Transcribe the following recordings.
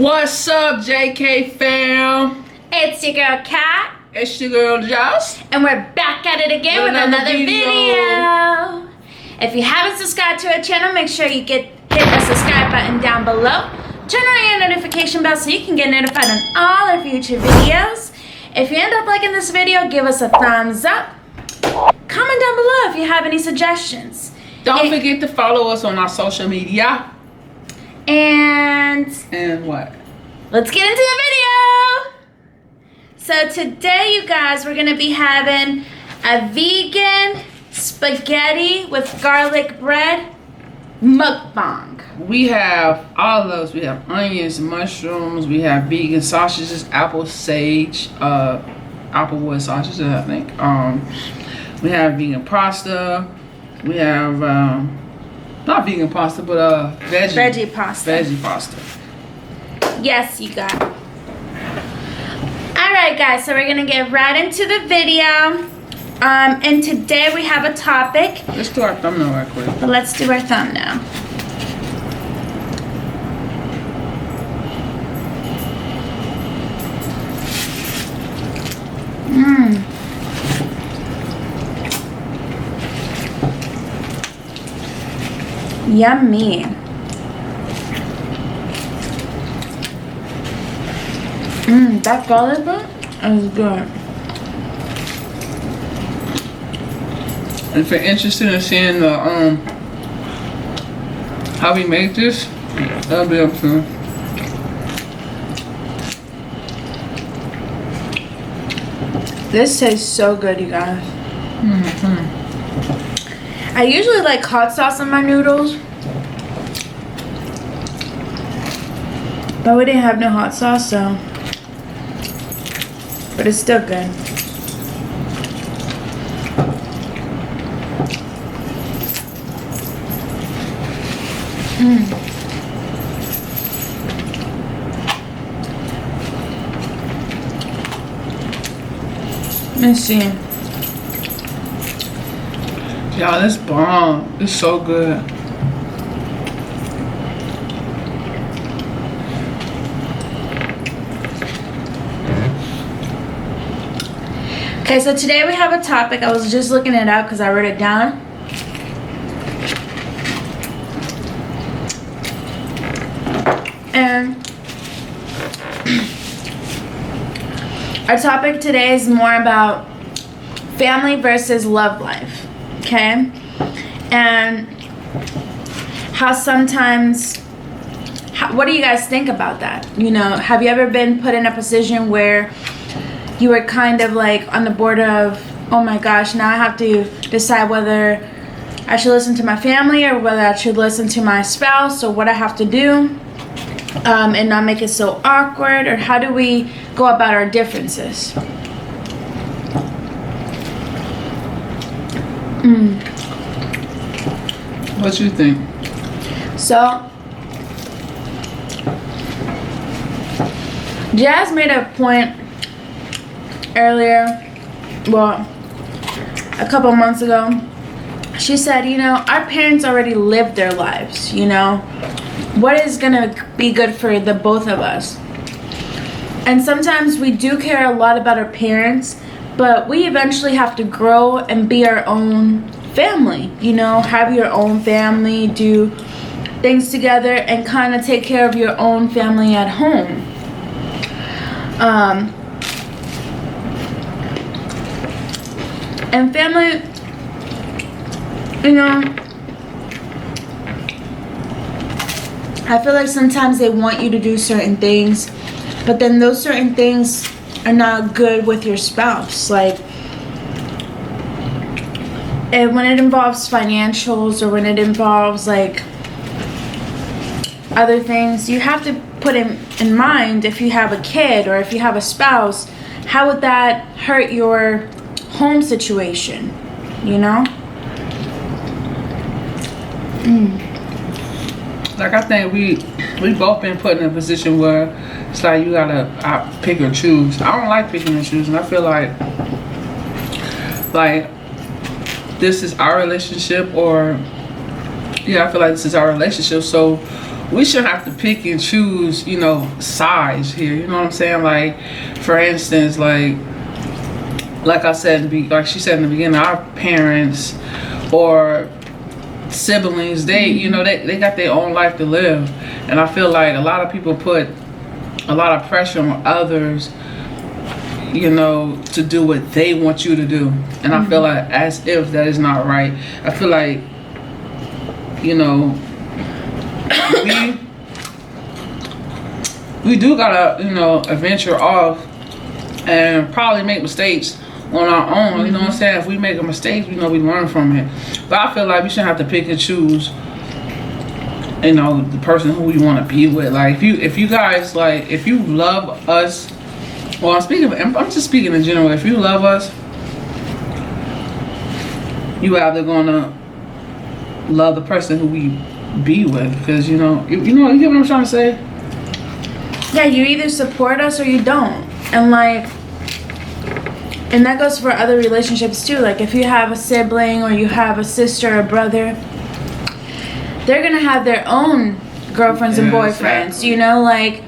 What's up, JK fam? It's your girl Kat, It's your girl Joss, and we're back at it again with another video. If you haven't subscribed to our channel, make sure you hit the subscribe button down below. Turn on your notification bell so you can get notified on all our future videos. If you end up liking this video, give us a thumbs up. Comment down below if you have any suggestions. Don't forget to follow us on our social media. And what? let's get into the video. So today, you guys, we're gonna be having a vegan spaghetti with garlic bread mukbang. We have all of those. We have onions, mushrooms. We have vegan sausages, apple sage, applewood sausages, I think. We have vegan pasta. We have not vegan pasta, but Veggie pasta. Veggie pasta. Yes, you got it. Alright guys, so we're gonna get right into the video. And today we have a topic. Let's do our thumbnail right quick. But let's do our thumbnail. Yummy. That garlic bread is good. If you're interested in seeing the how we make this, that'll be up soon. This tastes so good, you guys. I usually like hot sauce in my noodles, but we didn't have no hot sauce, so. But it's still good. Let me see. Y'all, this bomb. It's so good. Okay, so today we have a topic. I was just looking it up because I wrote it down. And our topic today is more about family versus love life. Okay? And how sometimes, what do you guys think about that? You know, have you ever been put in a position where you were kind of like on the border of, oh my gosh, now I have to decide whether I should listen to my family or whether I should listen to my spouse, or what I have to do, and not make it so awkward? Or how do we go about our differences? What you think? So, Jazz made a point earlier, well, a couple months ago. She said, you know, our parents already lived their lives, you know. What is gonna be good for the both of us? And sometimes we do care a lot about our parents, but we eventually have to grow and be our own family, you know, have your own family, do things together, and kind of take care of your own family at home. And family, you know, I feel like sometimes they want you to do certain things, but then those certain things are not good with your spouse. Like, and when it involves financials, or when it involves like other things, you have to put in mind, if you have a kid or if you have a spouse, how would that hurt your home situation, you know? Like, I think we both been put in a position where it's like you gotta pick or choose. I don't like picking and choosing. I feel like this is our relationship, or yeah, I feel like this is our relationship. So we shouldn't have to pick and choose, you know, sides here. You know what I'm saying? Like, for instance, like I said, like she said in the beginning, our parents or siblings, they, you know, they got their own life to live. And I feel like a lot of people put a lot of pressure on others, you know, to do what they want you to do. And I feel like as if that is not right. I feel like, you know, we do gotta, you know, venture off and probably make mistakes on our own. You know what I'm saying? If we make a mistake, you know, we learn from it. But I feel like we shouldn't have to pick and choose, you know, the person who we want to be with. Like, if you guys, like, if you love us, well, I'm just speaking in general. If you love us, you either gonna love the person who we be with, because you get what I'm trying to say. Yeah, you either support us or you don't, and that goes for other relationships too. Like, if you have a sibling or you have a sister or brother, they're gonna have their own girlfriends and boyfriends. Exactly. You know, like,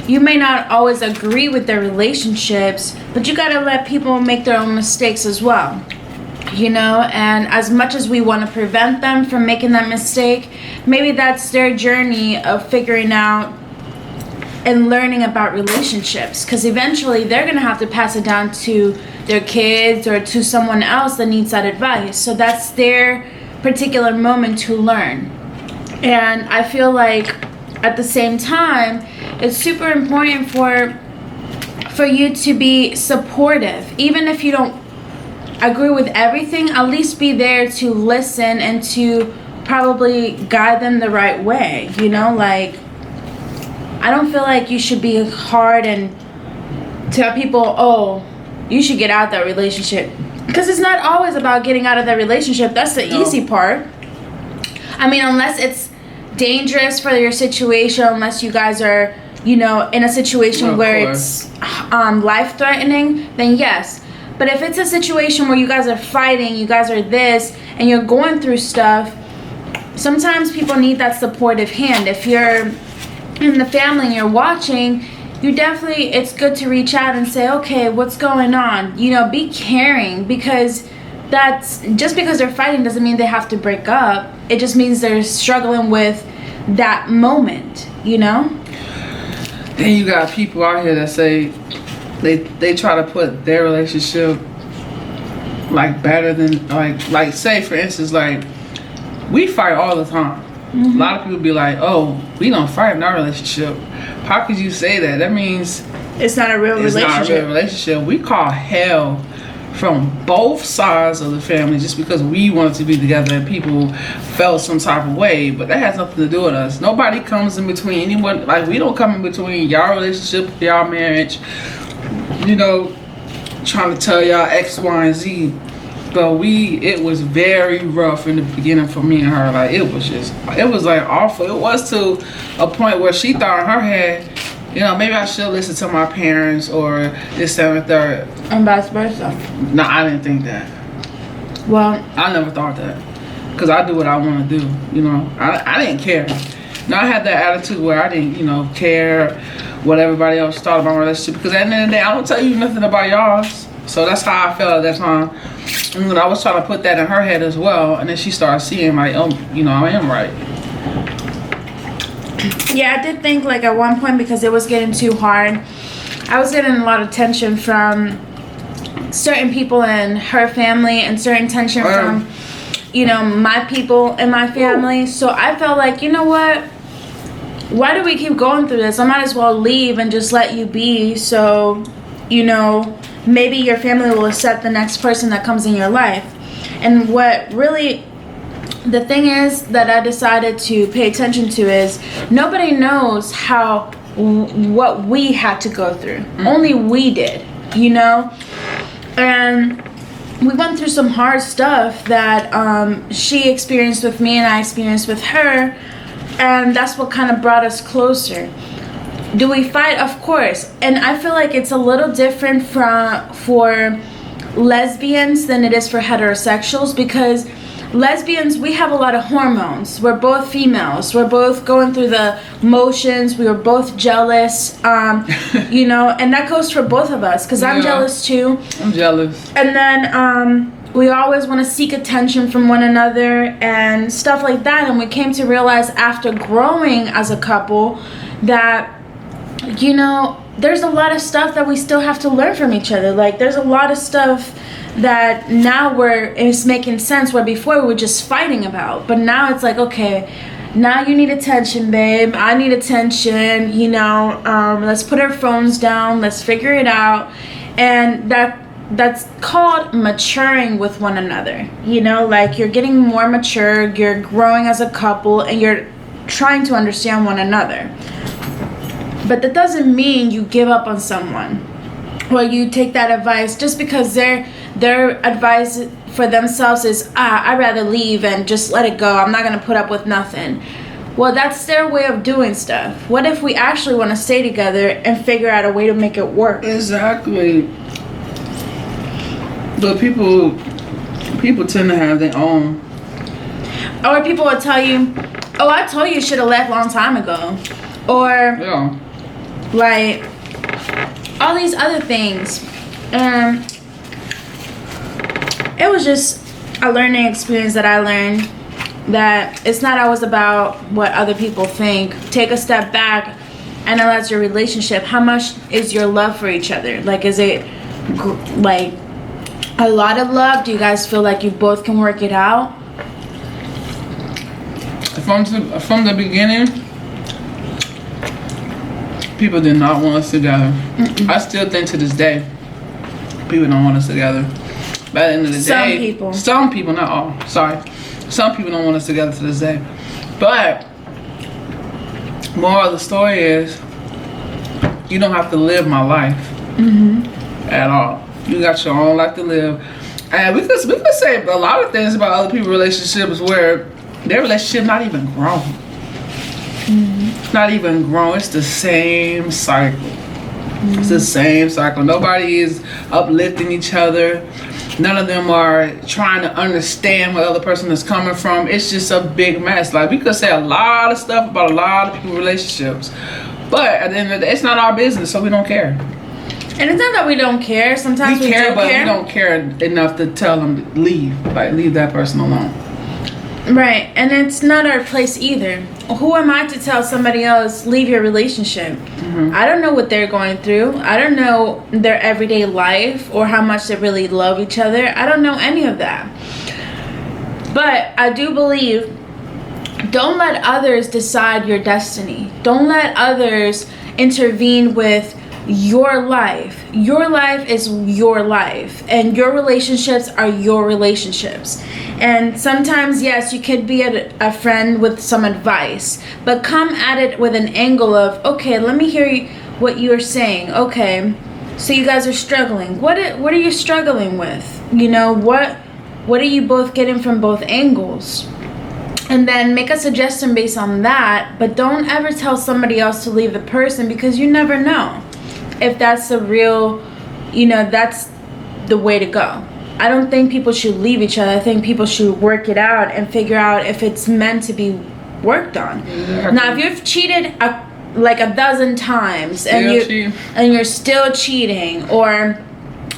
you may not always agree with their relationships, but you gotta let people make their own mistakes as well. You know, and as much as we want to prevent them from making that mistake, maybe that's their journey of figuring out and learning about relationships, because eventually they're going to have to pass it down to their kids or to someone else that needs that advice. So that's their particular moment to learn. And I feel like at the same time, it's super important for you to be supportive. Even if you don't agree with everything, at least be there to listen and to probably guide them the right way. You know, like, I don't feel like you should be hard and tell people, oh, you should get out that relationship, because it's not always about getting out of that relationship. That's the easy part. I mean, unless it's dangerous for your situation, unless you guys are, you know, in a situation where it's life-threatening, then yes. But if it's a situation where you guys are fighting, you guys are this, and you're going through stuff, sometimes people need that supportive hand. If you're in the family and you're watching, it's good to reach out and say, okay, what's going on? You know, be caring, because that's just because they're fighting doesn't mean they have to break up. It just means they're struggling with that moment, you know? Then you got people out here that say they try to put their relationship like better than like say for instance, like, we fight all the time. A lot of people be like, oh, we don't fight in our relationship. How could you say that? That means it's not a real relationship. Not a real relationship. We call hell from both sides of the family just because we wanted to be together and people felt some type of way, but that has nothing to do with us. Nobody comes in between anyone. Like, we don't come in between y'all relationship, y'all marriage, you know, trying to tell y'all X, Y, and Z. But it was very rough in the beginning for me and her. Like, it was like awful. It was to a point where she thought in her head, you know, maybe I should listen to my parents or this, that, and the third. And vice versa. No, I didn't think that. Well, I never thought that. Because I do what I want to do, you know. I didn't care. Now, I had that attitude where I didn't, you know, care what everybody else thought about my relationship. Because at the end of the day, I don't tell you nothing about y'all's. So that's how I felt at that time. And I was trying to put that in her head as well. And then she started seeing, like, oh, you know, I am right. Yeah, I did think, like, at one point, because it was getting too hard, I was getting a lot of tension from certain people in her family and certain tension from, you know, my people in my family. Ooh. So I felt like, you know what? Why do we keep going through this? I might as well leave and just let you be. So, you know, maybe your family will accept the next person that comes in your life. And what really, the thing is that I decided to pay attention to is nobody knows what we had to go through. Mm-hmm. Only we did, you know? And we went through some hard stuff that she experienced with me and I experienced with her. And that's what kind of brought us closer. Do we fight? Of course. And I feel like it's a little different for lesbians than it is for heterosexuals, because lesbians, we have a lot of hormones. We're both females. We're both going through the motions. We were both jealous, you know, and that goes for both of us because I'm jealous too. I'm jealous. And then we always want to seek attention from one another and stuff like that. And we came to realize after growing as a couple that, you know, there's a lot of stuff that we still have to learn from each other. Like, there's a lot of stuff that now it's making sense where before we were just fighting about. But now it's like, okay, now you need attention, babe. I need attention, you know. Let's put our phones down. Let's figure it out. And that's called maturing with one another. You know, like, you're getting more mature, you're growing as a couple, and you're trying to understand one another. But that doesn't mean you give up on someone or you take that advice just because their advice for themselves is, I'd rather leave and just let it go. I'm not going to put up with nothing. Well, that's their way of doing stuff. What if we actually want to stay together and figure out a way to make it work? Exactly. But people tend to have their own. Or people will tell you, oh, I told you should have left a long time ago. Or, Yeah. like, all these other things. It was just a learning experience that I learned that it's not always about what other people think. Take a step back, analyze your relationship. How much is your love for each other? Like, is it like a lot of love? Do you guys feel like you both can work it out? From the beginning, people did not want us together. I still think to this day, people don't want us together. By the end of the day, some people, not all. Sorry, some people don't want us together to this day. But moral of the story is, you don't have to live my life at all. You got your own life to live, and we could say a lot of things about other people's relationships where their relationship not even grown. Not even grown. It's the same cycle. It's the same cycle. Nobody is uplifting each other. None of them are trying to understand where the other person is coming from. It's just a big mess. Like, we could say a lot of stuff about a lot of people's relationships, but at the end of the day, it's not our business, so we don't care. And it's not that we don't care. Sometimes we care, do but care. we don't care enough to tell them to leave. Like, leave that person alone. Right, and it's not our place either. Who am I to tell somebody else, leave your relationship? I don't know what they're going through. I don't know their everyday life or how much they really love each other. I don't know any of that. But I do believe, don't let others decide your destiny. Don't let others intervene with your life. Your life is your life, and your relationships are your relationships. And sometimes, yes, you could be a friend with some advice, but come at it with an angle of, okay, let me hear what you're saying. Okay, so you guys are struggling. What are you struggling with? You know, what are you both getting from both angles? And then make a suggestion based on that, but don't ever tell somebody else to leave the person, because you never know if that's the real, you know, that's the way to go. I don't think people should leave each other. I think people should work it out and figure out if it's meant to be worked on. Exactly. Now, if you've cheated like a dozen times and you're still cheating, or,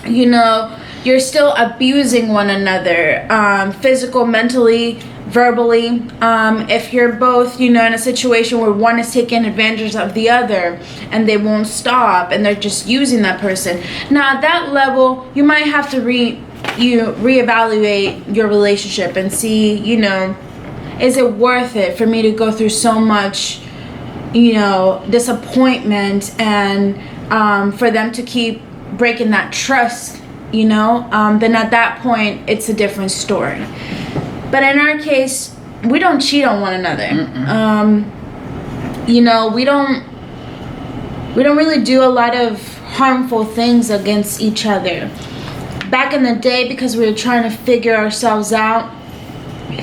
you know, you're still abusing one another, physical, mentally, verbally, if you're both, you know, in a situation where one is taking advantage of the other and they won't stop and they're just using that person. Now, at that level, you might have to reevaluate your relationship and see, you know, is it worth it for me to go through so much, you know, disappointment, and for them to keep breaking that trust, you know, then at that point, it's a different story. But in our case, we don't cheat on one another. You know, we don't really do a lot of harmful things against each other. Back in the day, because we were trying to figure ourselves out,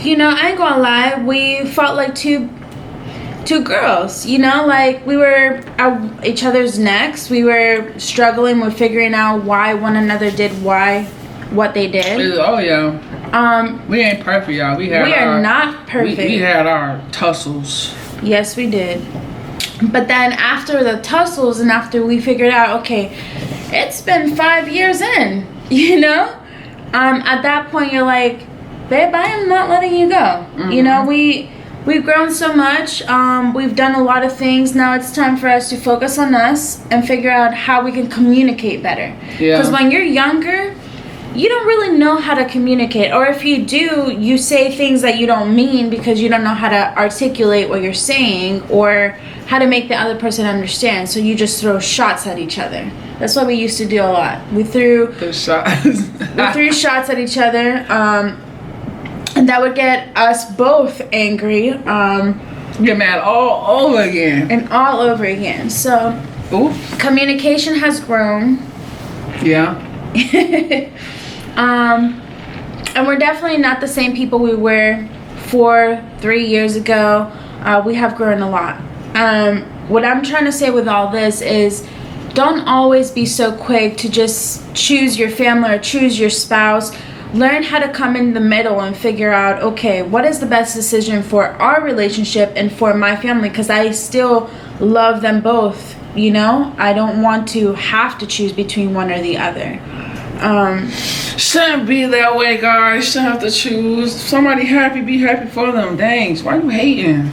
you know, I ain't gonna lie, we felt like two girls, you know, like we were at each other's necks. We were struggling with figuring out why one another did what they did. Oh, yeah. We ain't perfect, y'all. We are not perfect. We had our tussles. Yes, we did. But then after the tussles and after we figured out, okay, it's been 5 years in, you know? At that point you're like, babe, I am not letting you go. Mm-hmm. You know, we've grown so much. We've done a lot of things. Now it's time for us to focus on us and figure out how we can communicate better. Yeah. Because when you're younger, you don't really know how to communicate. Or if you do, you say things that you don't mean because you don't know how to articulate what you're saying or how to make the other person understand. So you just throw shots at each other. That's what we used to do a lot. We threw shots. we threw shots at each other. And that would get us both angry. Get mad all over again. And all over again. So, communication has grown. Yeah. And we're definitely not the same people we were 3 years ago. We have grown a lot. What I'm trying to say with all this is don't always be so quick to just choose your family or choose your spouse. Learn how to come in the middle and figure out, okay, what is the best decision for our relationship and for my family? Because I still love them both, you know? I don't want to have to choose between one or the other. Shouldn't be that way, guys. Shouldn't have to choose. Somebody happy, be happy for them. Dang, why you hating?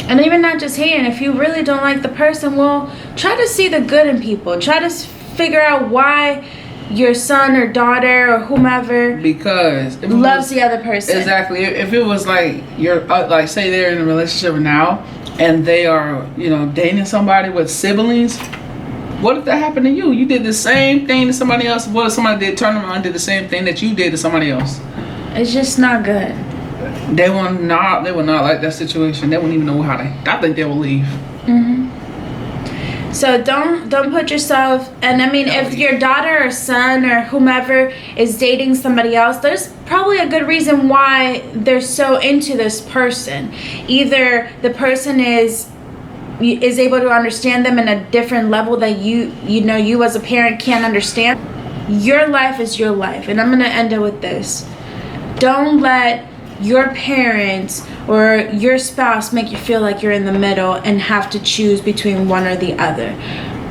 And even not just hating, if you really don't like the person, well, try to see the good in people. Try to figure out why your son or daughter or whomever because loves the other person. Exactly. If it was like you're like say they're in a relationship now and they are, you know, dating somebody with siblings, what if that happened to you? You did the same thing to somebody else. What if somebody did turn around and did the same thing that you did to somebody else? It's just not good. They will not like that situation. They wouldn't even know how to. I think they will leave. Mm-hmm. So don't put yourself, and I mean, if your daughter or son or whomever is dating somebody else, there's probably a good reason why they're so into this person. Either the person is able to understand them in a different level that you as a parent can't understand. Your life is your life, and I'm gonna end it with this. Don't let your parents or your spouse make you feel like you're in the middle and have to choose between one or the other.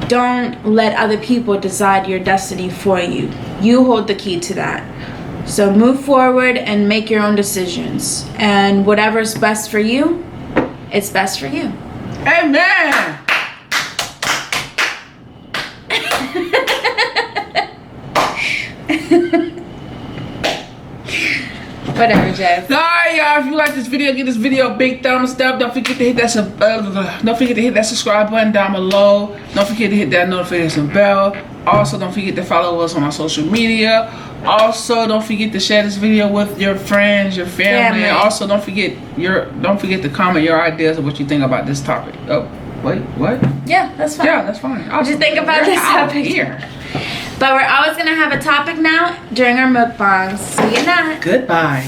Don't let other people decide your destiny for you. You hold the key to that. So move forward and make your own decisions. And whatever's best for you, it's best for you. Amen. Whatever, Jeff. Alright, y'all. If you like this video, give this video a big thumbs up. Don't forget to hit that subscribe button down below. Don't forget to hit that notification bell. Also, don't forget to follow us on our social media. Also, don't forget to share this video with your friends, your family. And also, don't forget to comment your ideas of what you think about this topic. Oh, wait, what? Yeah, that's fine. Yeah, that's fine. What do you think about this topic here? But we're always gonna have a topic now during our mukbangs. See you next. Goodbye.